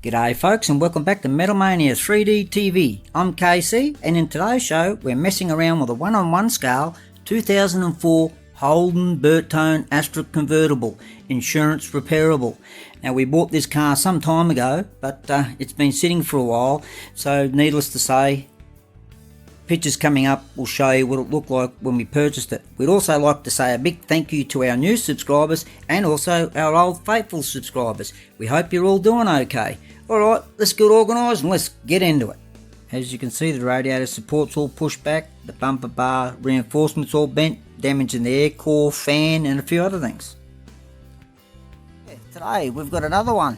G'day folks and welcome back to Metal Mania 3D TV. I'm KC and in today's show we're messing around with a 1/1 scale 2004 Holden Bertone Astra Convertible, insurance repairable. Now we bought this car some time ago but it's been sitting for a while, so needless to say, pictures coming up will show you what it looked like when we purchased it. We'd also like to say a big thank you to our new subscribers and also our old faithful subscribers. We hope you're all doing okay. Alright, let's get organised and let's get into it. As you can see, the radiator support's all pushed back, the bumper bar reinforcement's all bent, damage in the air core, fan and a few other things. Yeah, today we've got another one,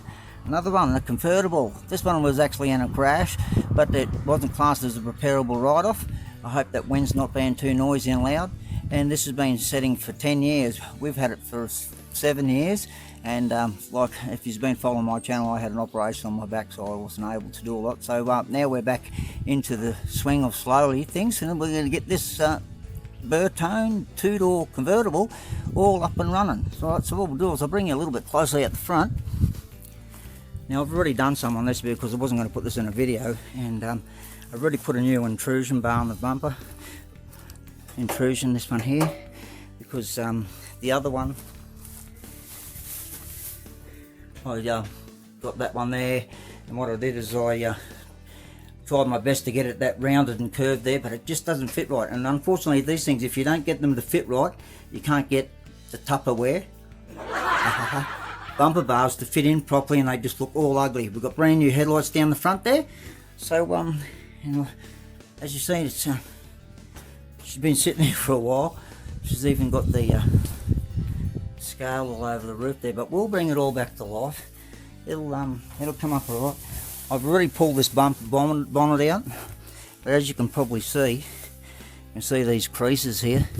a convertible. This one was actually in a crash, but it wasn't classed as a repairable write-off. I hope that wind's not being too noisy and loud. And this has been sitting for 10 years. We've had it for 7 years. And like if you've been following my channel, I had an operation on my back, so I wasn't able to do a lot. So now we're back into the swing of slowly things, and we're going to get this Bertone 2-door convertible all up and running. So what we'll do is I'll bring you a little bit closer out the front. Now I've already done some on this because I wasn't going to put this in a video, and I've already put a new intrusion bar on the bumper. Intrusion, this one here, because the other one, I got that one there, and what I did is I tried my best to get it that rounded and curved there, but it just doesn't fit right. And unfortunately these things, if you don't get them to fit right, you can't get the Tupperware bumper bars to fit in properly, and they just look all ugly. We've got brand new headlights down the front there, so you know, as you see, it's she's been sitting there for a while. She's even got the scale all over the roof there, but we'll bring it all back to life. It'll come up all right. I've already pulled this bumper bonnet out, but as you can probably see, you can see these creases here.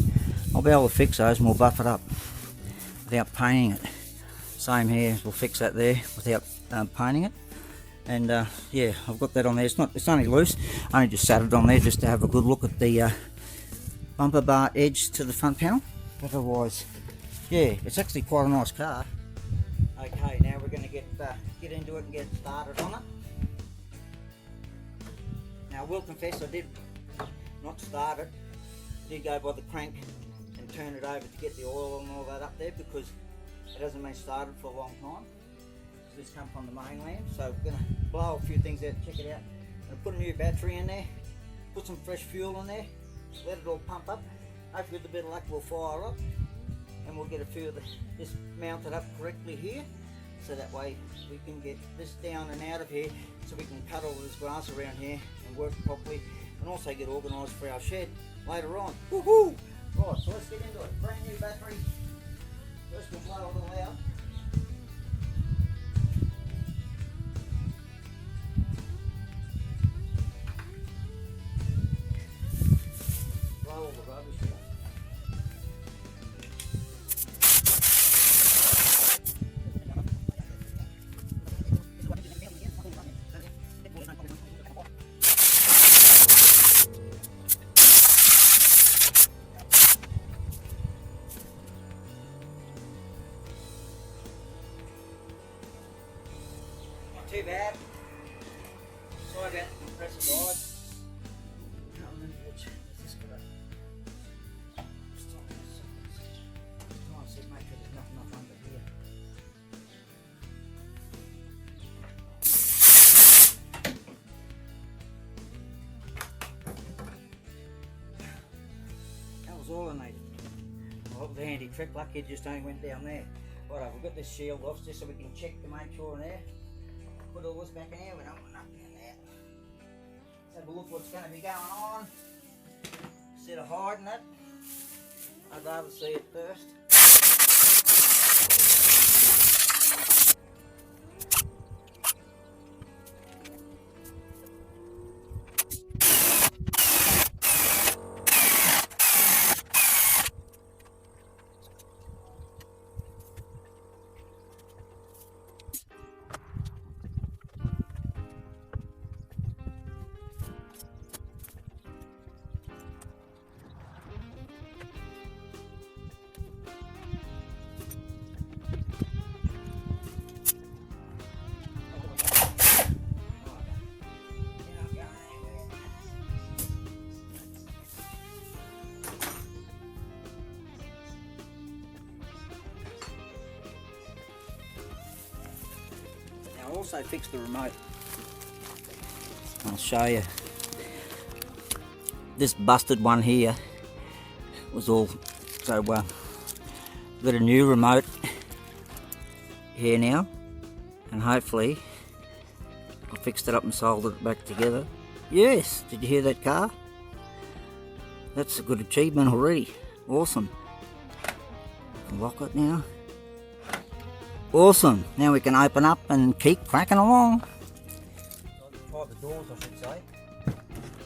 I'll be able to fix those and we'll buff it up without painting it. Same here, we'll fix that there without painting it. And yeah, I've got that on there. It's only loose. I only just sat it on there just to have a good look at the bumper bar edge to the front panel. Otherwise, yeah, it's actually quite a nice car. Okay, now we're going to get into it and get started on it. Now I will confess I did not start it. I did go by the crank and turn it over to get the oil and all that up there, because it hasn't been started for a long time. This come from the mainland, so we're going to blow a few things out and check it out. I'm going to put a new battery in there, put some fresh fuel in there, let it all pump up. Hopefully with a bit of luck we'll fire up, and we'll get a few of this mounted up correctly here, so that way we can get this down and out of here, so we can cut all this grass around here and work properly, and also get organised for our shed later on. Woohoo! Right, so let's get into it. Brand new battery. First we'll blow it all out. Blow all the rubbish out. Too bad. Sorry about the compressor guys. That was all I needed. Well, the handy trick, lucky it just only went down there. Right, we've got this shield off just so we can check to make sure in there. Put all this back in here, we don't want nothing in there. Let's have a look what's going to be going on. Instead of hiding it, I'd rather see it first. also fixed the remote. I'll show you. This busted one here was all, so we've got a new remote here now, and hopefully I fixed it up and soldered it back together. Yes, did you hear that car? That's a good achievement already. Awesome. Lock it now. Awesome. Now we can open up and keep cracking along. The doors, I should say.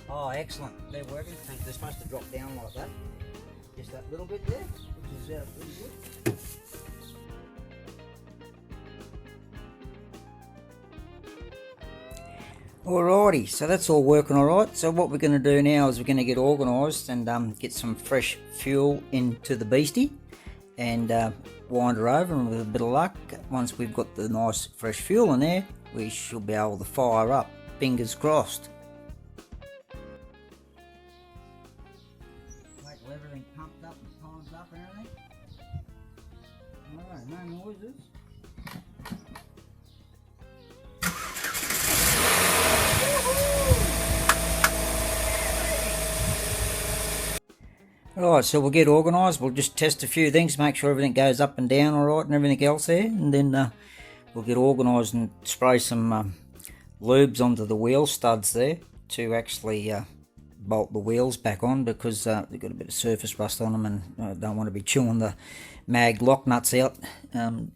Oh, excellent. They're working. They're supposed to drop down like that. Just that little bit there, which is pretty good. Alrighty, so that's all working alright. So what we're going to do now is we're going to get organised and get some fresh fuel into the beastie and wind her over, and with a bit of luck, once we've got the nice fresh fuel in there, we should be able to fire up. Fingers crossed. Wait till everything pumped up and times up and everything. Alright, no noises. Alright, so we'll get organised, we'll just test a few things, make sure everything goes up and down alright and everything else there, and then we'll get organised and spray some lubes onto the wheel studs there to actually bolt the wheels back on, because they've got a bit of surface rust on them, and I don't want to be chewing the mag lock nuts out,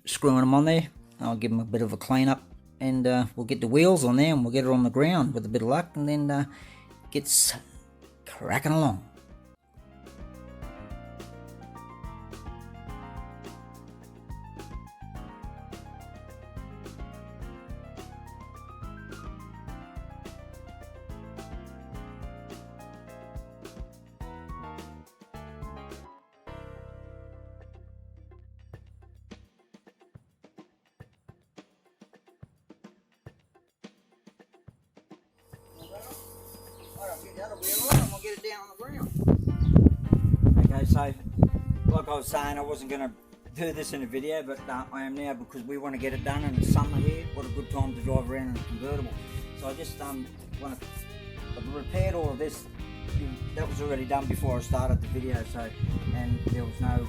screwing them on there. I'll give them a bit of a clean up, and we'll get the wheels on there and we'll get it on the ground with a bit of luck, and then gets cracking along. Get the other wheel on and we'll get it down on the ground. Okay, so like I was saying, I wasn't going to do this in a video, but I am now, because we want to get it done, and it's summer here. What a good time to drive around in a convertible. So I just want to, I've repaired all of this. That was already done before I started the video, so, and there was no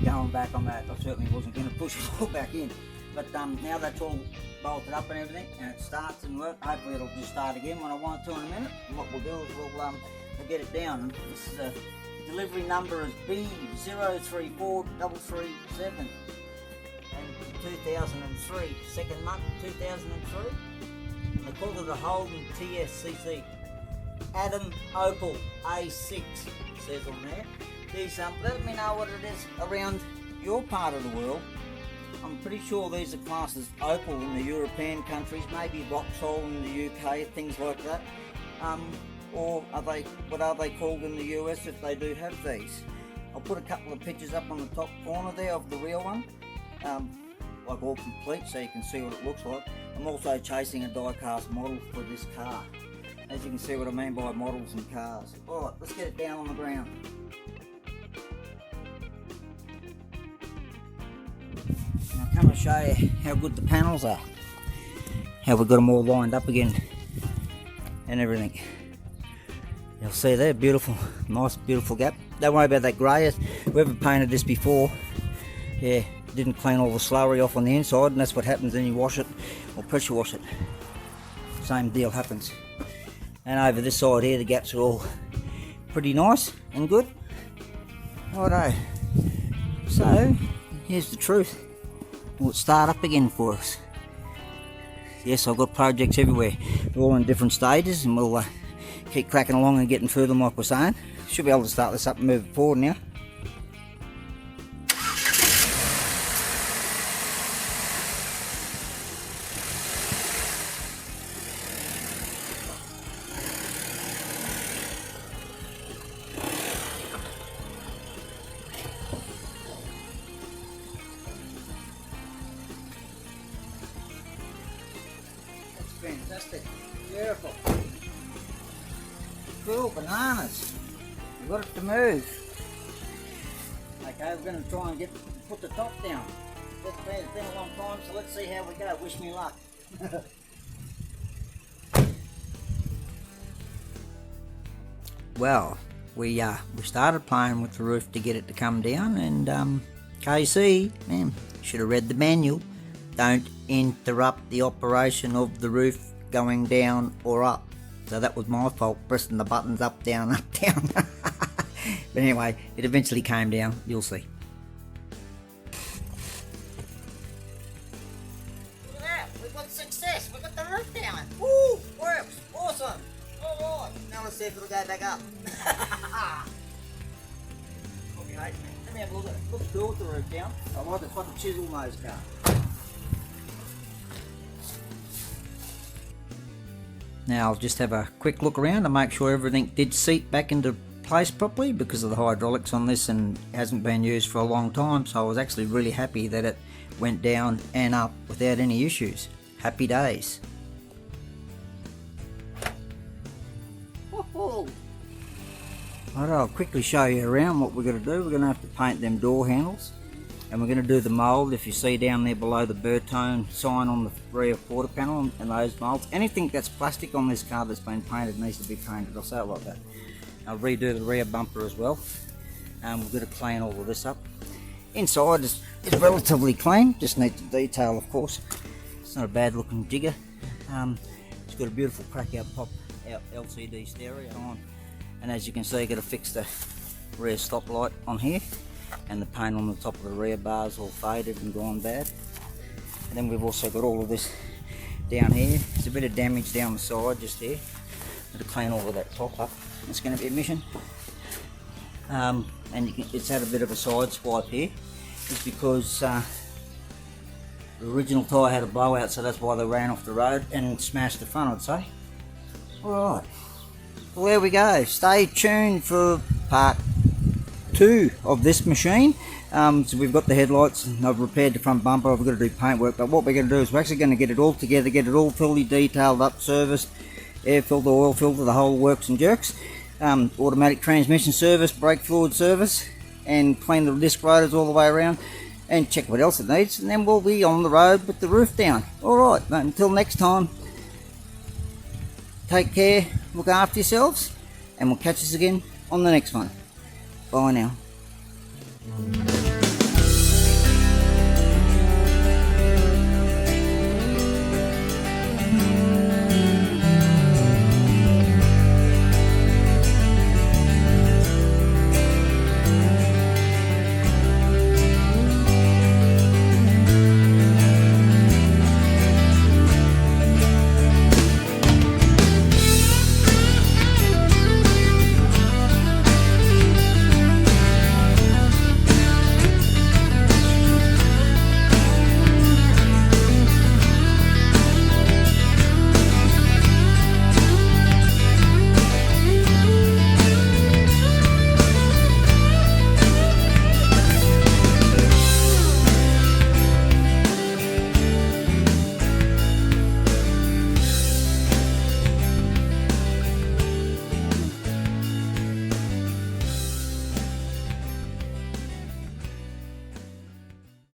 going back on that. I certainly wasn't going to push it all back in. But now that's all bolted up and everything, and it starts and works. Hopefully it'll just start again when I want to in a minute. And what we'll do is we'll get it down. And this is a delivery number is B034337, and 2003, second month 2003. And they call it a Holden TSCC. Adam Opal A6 says on there. These let me know what it is around your part of the world. I'm pretty sure these are classed as Opal in the European countries, maybe Vauxhall in the UK, things like that. Or are they, what are they called in the US if they do have these? I'll put a couple of pictures up on the top corner there of the real one, like all complete, so you can see what it looks like. I'm also chasing a die-cast model for this car, as you can see what I mean by models and cars. Alright, let's get it down on the ground. Now come and show you how good the panels are, how we've got them all lined up again and everything. You'll see there, beautiful, nice beautiful gap. Don't worry about that grey, whoever painted this before, yeah, didn't clean all the slurry off on the inside, and that's what happens when you wash it or pressure wash it. Same deal happens. And over this side here, the gaps are all pretty nice and good. Righto, so here's the truth. Will it start up again for us? Yes, I've got projects everywhere. They're all in different stages, and we'll keep cracking along and getting through them like we're saying. Should be able to start this up and move it forward now. Fantastic, beautiful, cool, bananas. We've got it to move. Okay, we're going to try and put the top down. It's been a long time, so let's see how we go. Wish me luck. Well, we started playing with the roof to get it to come down, and KC, man, should have read the manual. Don't interrupt the operation of the roof going down or up. So that was my fault, pressing the buttons up, down, up, down. But anyway, it eventually came down. You'll see. Look at that, we've got success. We've got the roof down. Woo, works, awesome. Alright, now let's see if it'll go back up. Okay, let me have a look at it. Looks cool with the roof down. I like it, it's like a chisel nose car. Now I'll just have a quick look around to make sure everything did seat back into place properly, because of the hydraulics on this and hasn't been used for a long time, so I was actually really happy that it went down and up without any issues. Happy days. Alright, I'll quickly show you around what we're going to do. We're going to have to paint them door handles, and we're going to do the mould. If you see down there below the Bertone sign on the rear quarter panel and those moulds, anything that's plastic on this car that's been painted needs to be painted. I'll say it like that. I'll redo the rear bumper as well. We're going to clean all of this up. Inside is relatively clean, just needs the detail, of course. It's not a bad looking jigger. It's got a beautiful crack out pop out LCD stereo on, and as you can see, got to fix the rear stoplight on here, and the paint on the top of the rear bars all faded and gone bad. And then we've also got all of this down here. There's a bit of damage down the side just here. Got to clean all of that top up. It's going to be a mission. And it's had a bit of a side swipe here. It's because the original tyre had a blowout, so that's why they ran off the road and smashed the front, I'd say. Alright, well there we go. Stay tuned for part 2 of this machine. So we've got the headlights, and I've repaired the front bumper. I've got to do paint work, but what we're going to do is we're actually going to get it all together, get it all fully detailed up, serviced, air filter, oil filter, the whole works and jerks. Automatic transmission service, brake fluid service, and clean the disc rotors all the way around, and check what else it needs, and then we'll be on the road with the roof down. Alright, until next time, take care, look after yourselves, and we'll catch us again on the next one. Bye now.